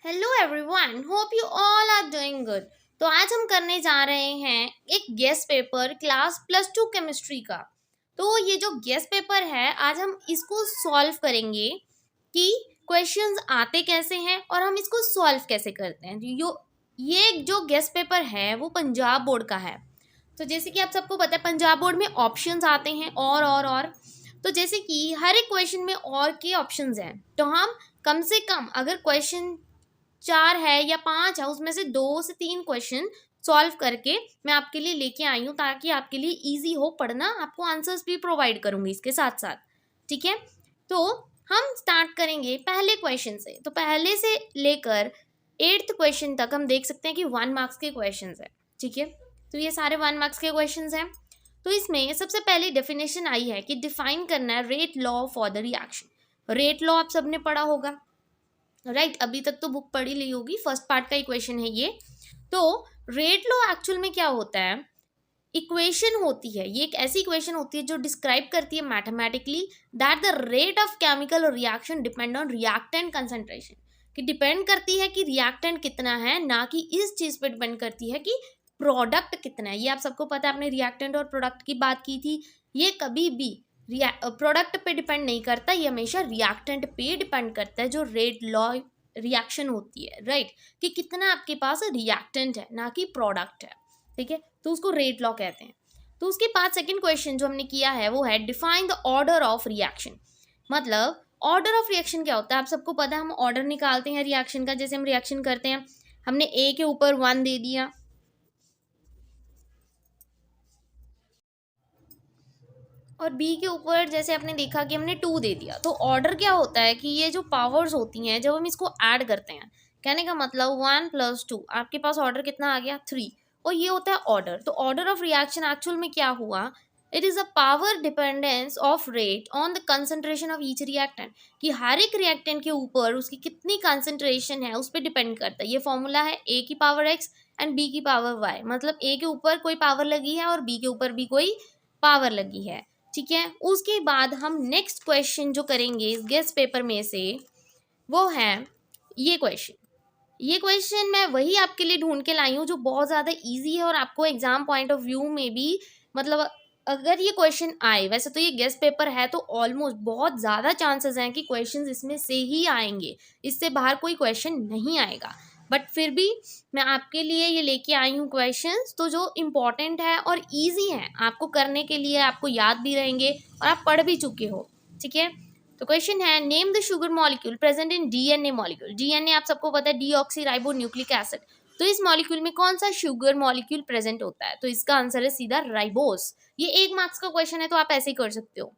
Hello everyone, hope you all are doing good. तो आज हम करने जा रहे हैं एक गेस्ट पेपर क्लास +2 केमिस्ट्री का। तो ये जो गेस्ट पेपर है आज हम इसको सॉल्व करेंगे कि क्वेश्चंस आते कैसे हैं और हम इसको सॉल्व कैसे करते हैं। ये जो गेस्ट पेपर है वो पंजाब बोर्ड का है। तो जैसे कि आप सबको पता है पंजाब बोर्ड में ऑप्शंस आते हैं और तो जैसे कि हर एक क्वेश्चन में और के ऑप्शंस हैं, तो हम कम से कम अगर क्वेश्चन 4 है या 5 है उसमें से 2 से 3 क्वेश्चन सॉल्व करके मैं आपके लिए लेके आई हूँ ताकि आपके लिए इजी हो पढ़ना। आपको आंसर्स भी प्रोवाइड करूंगी इसके साथ साथ, ठीक है। तो हम स्टार्ट करेंगे पहले क्वेश्चन से। तो पहले से लेकर 8th क्वेश्चन तक हम देख सकते हैं कि 1 मार्क्स के क्वेश्चन है, ठीक है। तो ये सारे 1 मार्क्स के क्वेश्चन हैं। तो इसमें सबसे पहले डेफिनेशन आई है कि डिफाइन करना है rate law for the reaction. Rate law आप सबने पढ़ा होगा, राइट। अभी तक तो बुक पढ़ी ली होगी, फर्स्ट पार्ट का इक्वेशन है ये। तो रेट लॉ एक्चुअल में क्या होता है, इक्वेशन होती है, ये एक ऐसी इक्वेशन होती है जो डिस्क्राइब करती है mathematically that the rate of chemical reaction depend on reactant concentration. कि डिपेंड करती है कि रिएक्टेंट कितना है, ना कि इस चीज पे डिपेंड करती है कि प्रोडक्ट कितना है। ये आप सबको पता है, आपने रिएक्टेंट और प्रोडक्ट की बात की थी। ये कभी भी प्रोडक्ट पे डिपेंड नहीं करता, ये हमेशा रिएक्टेंट पे डिपेंड करता है, जो रेट लॉ रिएक्शन होती है, राइट। कि कितना आपके पास रिएक्टेंट है ना कि प्रोडक्ट है, ठीक है। तो उसको रेट लॉ कहते हैं। तो उसके बाद सेकंड क्वेश्चन जो हमने किया है वो है define the order of reaction. मतलब ऑर्डर ऑफ रिएक्शन क्या होता है, आप सबको पता है। हम ऑर्डर निकालते हैं रिएक्शन का, जैसे हम रिएक्शन करते हैं, हमने ए के ऊपर 1 दे दिया और बी के ऊपर जैसे आपने देखा कि हमने 2 दे दिया। तो ऑर्डर क्या होता है कि ये जो पावर्स होती हैं जब हम इसको ऐड करते हैं, कहने का मतलब 1 + 2, आपके पास ऑर्डर कितना आ गया 3, और ये होता है ऑर्डर। तो ऑर्डर ऑफ रिएक्शन एक्चुअल में क्या हुआ, it is a power dependence of rate on the concentration of each reactant. कि हर एक रिएक्टेंट के ऊपर उसकी कितनी कंसंट्रेशन है उस पर डिपेंड करता है। ये फॉर्मूला है ए की पावर x एंड बी की पावर y। मतलब ए के ऊपर कोई पावर लगी है और बी के ऊपर भी कोई पावर लगी है, ठीक है। उसके बाद हम नेक्स्ट क्वेश्चन जो करेंगे इस गेस्ट पेपर में से वो है ये क्वेश्चन। ये क्वेश्चन मैं वही आपके लिए ढूंढ के लाई हूँ जो बहुत ज़्यादा इजी है और आपको एग्जाम पॉइंट ऑफ व्यू में भी, मतलब अगर ये क्वेश्चन आए, वैसे तो ये गेस्ट पेपर है तो ऑलमोस्ट बहुत ज़्यादा चांसेस हैं कि क्वेश्चंस इसमें से ही आएंगे, इससे बाहर कोई क्वेश्चन नहीं आएगा। बट फिर भी मैं आपके लिए ये लेके आई हूँ क्वेश्चंस तो जो इम्पॉर्टेंट है और इजी हैं आपको करने के लिए, आपको याद भी रहेंगे और आप पढ़ भी चुके हो, ठीक है। तो क्वेश्चन है name the sugar molecule present in DNA molecule. DNA आप सबको पता है डीऑक्सीराइबो न्यूक्लिक एसिड। तो इस मॉलिक्यूल में कौन सा शुगर मॉलिक्यूल प्रेजेंट होता है, तो इसका आंसर है सीधा राइबोस। ये 1 मार्क्स का क्वेश्चन है तो आप ऐसे ही कर सकते हो।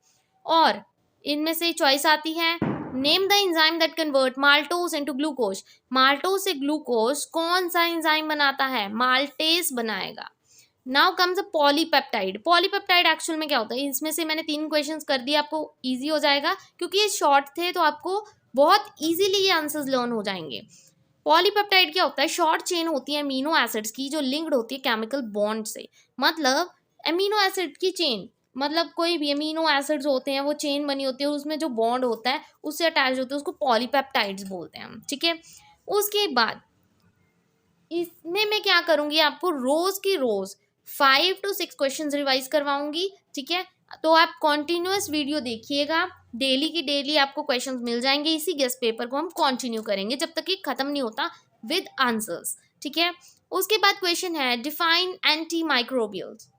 और इनमें से चॉइस आती है name the enzyme that convert maltose into glucose. Maltose से ग्लूकोज कौन सा एंजाइम बनाता है, माल्टेज बनाएगा। Now comes a polypeptide. Polypeptide actual में क्या होता है, इसमें से मैंने 3 क्वेश्चंस कर दिए, आपको इजी हो जाएगा क्योंकि ये शॉर्ट थे तो आपको बहुत इजीली ये आंसर्स लर्न हो जाएंगे। पॉलीपेप्टाइड क्या होता है, शॉर्ट चेन होती है अमीनो एसिड्स की जो लिंक्ड होती है केमिकल बॉन्ड से। मतलब अमीनो एसिड की चेन, मतलब कोई भी अमीनो एसिड्स होते हैं वो चेन बनी होती है, उसमें जो बॉन्ड होता है उससे अटैच होते हैं, उसको पॉलीपेप्टाइड्स बोलते हैं हम, ठीक है। उसके बाद इसमें मैं क्या करूंगी, आपको रोज की रोज 5 to 6 क्वेश्चंस रिवाइज करवाऊंगी, ठीक है। तो आप कॉन्टिन्यूअस वीडियो देखिएगा, डेली की डेली आपको क्वेश्चंस मिल जाएंगे। इसी गेस्ट पेपर को हम कंटिन्यू करेंगे जब तक ये खत्म नहीं होता विद आंसर्स, ठीक है। उसके बाद क्वेश्चन है डिफाइन एंटी माइक्रोबियल्स।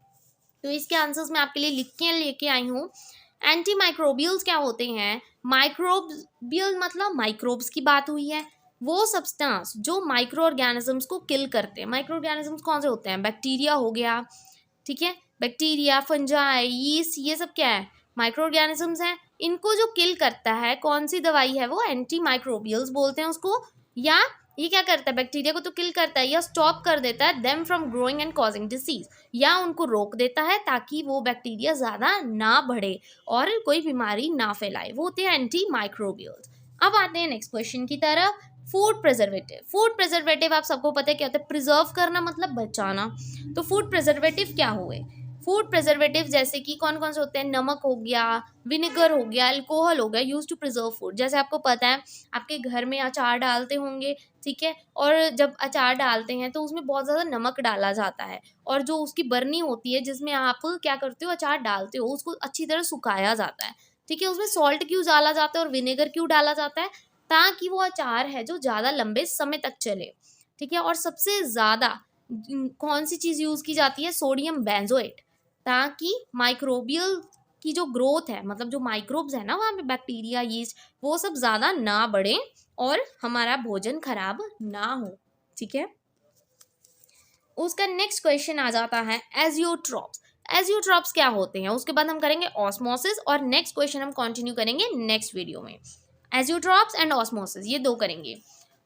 तो इसके आंसर्स मैं आपके लिए लिख के लेके आई हूँ। एंटी माइक्रोबियल्स क्या होते हैं, माइक्रोबियल मतलब माइक्रोब्स की बात हुई है, वो सब्सटेंस जो माइक्रो ऑर्गेनिजम्स को किल करते हैं। माइक्रो ऑर्गेनिजम्स कौन से होते हैं, बैक्टीरिया हो गया, ठीक है। बैक्टीरिया, फंजाई, यीस्ट, ये सब क्या है, माइक्रो ऑर्गेनिजम्स हैं। इनको जो किल करता है कौन सी दवाई है, वो एंटी माइक्रोबियल्स बोलते हैं उसको। या ये क्या करता है, बैक्टीरिया को तो किल करता है या स्टॉप कर देता है them from growing and causing disease, या उनको रोक देता है ताकि वो बैक्टीरिया ज़्यादा ना बढ़े और कोई बीमारी ना फैलाए, वो होते हैं एंटी माइक्रोबियल्स। अब आते हैं नेक्स्ट क्वेश्चन की तरफ। Food preservative. फूड प्रिजर्वेटिव आप सबको पता है क्या होता है, प्रिजर्व करना मतलब बचाना। तो फूड प्रिजर्वेटिव क्या हुए, फूड प्रिजर्वेटिव जैसे कि कौन कौन से होते हैं, नमक हो गया, विनेगर हो गया, अल्कोहल हो गया, यूज टू प्रिजर्व फूड। जैसे आपको पता है आपके घर में अचार डालते होंगे, ठीक है, और जब अचार डालते हैं तो उसमें बहुत ज़्यादा नमक डाला जाता है, और जो उसकी बरनी होती है जिसमें आप क्या करते हो अचार डालते हो उसको अच्छी तरह सुखाया जाता है, ठीक है। उसमें सॉल्ट क्यों डाला जाता है और विनेगर क्यों डाला जाता है, ताकि वो अचार है जो ज़्यादा लंबे समय तक चले, ठीक है। और सबसे ज़्यादा कौन सी चीज़ यूज़ की जाती है, सोडियम बेंजोएट, ताकि माइक्रोबियल की जो ग्रोथ है, मतलब जो माइक्रोब्स है ना वहाँ पे, बैक्टीरिया, यीस्ट, वो सब ज़्यादा ना बढ़े और हमारा भोजन खराब ना हो, ठीक है। उसका नेक्स्ट क्वेश्चन आ जाता है एजियोट्रॉप्स। एजियोट्रॉप्स क्या होते हैं, उसके बाद हम करेंगे ऑस्मोसिस, और नेक्स्ट क्वेश्चन हम कंटिन्यू करेंगे नेक्स्ट वीडियो में। एजियोट्रॉप्स एंड ऑस्मोसिस ये दो करेंगे।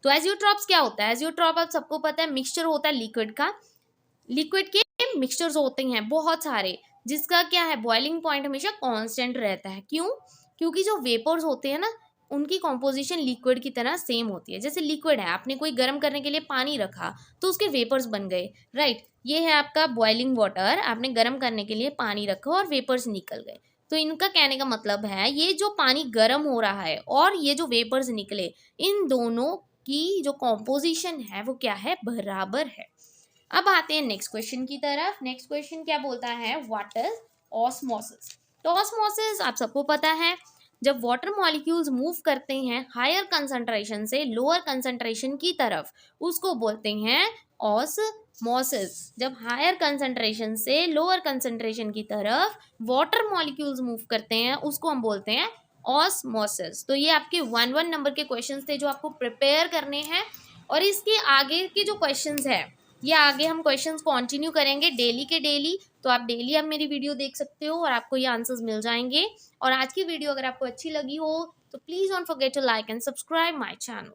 तो एजियोट्रॉप्स क्या होता है, एजियोट्रॉप आप सबको पता है मिक्सचर होता है लिक्विड का, लिक्विड के मिक्सचर्स होते हैं बहुत सारे, जिसका क्या है बॉइलिंग पॉइंट हमेशा कांस्टेंट रहता है। क्यों, क्योंकि जो वेपर्स होते हैं ना उनकी कॉम्पोजिशन लिक्विड की तरह सेम होती है। जैसे लिक्विड है, आपने कोई गर्म करने के लिए पानी रखा तो उसके वेपर्स बन गए, राइट। ये है आपका बॉइलिंग वाटर, आपने गर्म करने के लिए पानी रखा और वेपर्स निकल गए। तो इनका कहने का मतलब है ये जो पानी गर्म हो रहा है और ये जो वेपर्स निकले, इन दोनों की जो कॉम्पोजिशन है वो क्या है, बराबर है। अब आते हैं नेक्स्ट क्वेश्चन की तरफ। नेक्स्ट क्वेश्चन क्या बोलता है, व्हाट इज ऑस्मोसिस। तो ऑस्मोसिस आप सबको पता है, जब वाटर मॉलिक्यूल्स मूव करते हैं हायर कंसंट्रेशन से लोअर कंसंट्रेशन की तरफ, उसको बोलते हैं ऑस्मोसिस। जब हायर कंसंट्रेशन से लोअर कंसंट्रेशन की तरफ वाटर मॉलिक्यूल्स मूव करते हैं उसको हम बोलते हैं ऑस्मोसिस। तो ये आपके 1-1 नंबर के क्वेश्चंस थे जो आपको प्रिपेयर करने हैं, और इसके आगे के जो क्वेश्चंस है ये आगे हम क्वेश्चंस कंटिन्यू करेंगे डेली के डेली। तो आप डेली आप मेरी वीडियो देख सकते हो और आपको ये आंसर्स मिल जाएंगे। और आज की वीडियो अगर आपको अच्छी लगी हो तो please don't forget to like and subscribe my channel.